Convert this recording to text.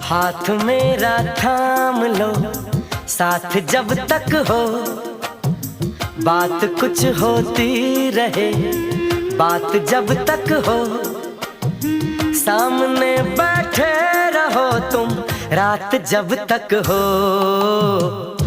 हाथ मेरा थाम लो, साथ जब तक हो, बात कुछ होती रहे, बात जब तक हो। सामने बैठे रहो तुम, रात जब तक हो।